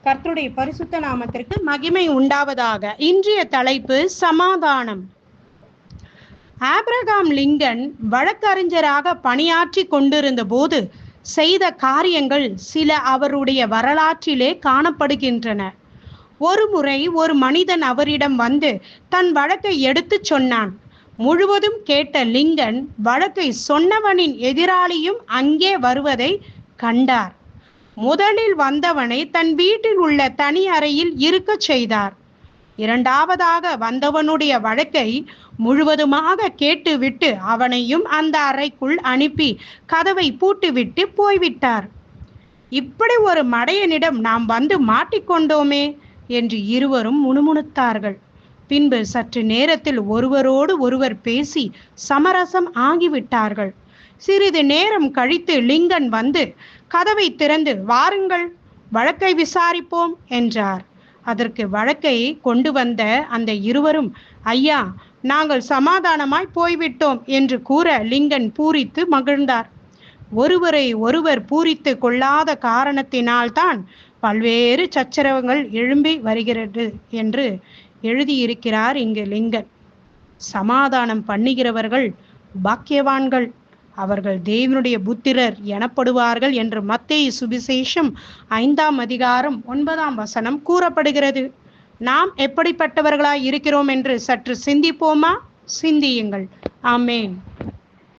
கர்த்தருடைய பரிசுத்த நாமத்திற்கு மகிமை உண்டாவதாக. இன்றைய தலைப்பு சமாதானம். ஆபிரகாம் லிங்கன் வழக்கறிஞராக பணியாற்றி கொண்டிருந்த போது செய்த காரியங்கள் சில அவருடைய வரலாற்றிலே காணப்படுகின்றன. ஒருமுறை ஒரு மனிதன் அவரிடம் வந்து தன் வழக்கை எடுத்து சொன்னான். முழுவதும் கேட்ட லிங்கன் வழக்கை சொன்னவனின் எதிராளியும் அங்கே வருவதை கண்டார். முதலில் வந்தவனை தன் வீட்டில் உள்ள தனி அறையில் இருக்க செய்தார். இரண்டாவதாக வந்தவனுடைய வழக்கை முழுவதுமாக கேட்டுவிட்டு அவனையும் அந்த அறைக்குள் அனுப்பி கதவை பூட்டிவிட்டு போய்விட்டார். இப்படி ஒரு மடையனிடம் நாம் வந்து மாட்டிக்கொண்டோமே என்று இருவரும் முணுமுணுத்தார்கள். பின்பு சற்று நேரத்தில் ஒருவரோடு ஒருவர் பேசி சமரசம் ஆகிவிட்டார்கள். சிறிது நேரம் கழித்து லிங்கன் வந்து கதவை திறந்து, வாருங்கள், வழக்கை விசாரிப்போம் என்றார். அதற்கு வழக்கை கொண்டு வந்த அந்த இருவரும், ஐயா, நாங்கள் சமாதானமாய் போய்விட்டோம் என்று கூற லிங்கன் பூரித்து மகிழ்ந்தார். ஒருவரை ஒருவர் பூரித்து கொள்ளாத காரணத்தினால்தான் பல்வேறு சச்சரவுகள் எழும்பி வருகிறது என்று எழுதியிருக்கிறார் இங்கு லிங்கன். சமாதானம் பண்ணுகிறவர்கள் பாக்கியவான்கள், அவர்கள் தேவனுடைய புத்திரர் எனப்படுவார்கள் என்று மத்தேயு சுவிசேஷம் 5ஆம் அதிகாரம் 9ஆம் வசனம் கூறப்படுகிறது. நாம் எப்படிப்பட்டவர்களாய் இருக்கிறோம் என்று சற்று சிந்திப்போமா? சிந்தியுங்கள். ஆமேன்.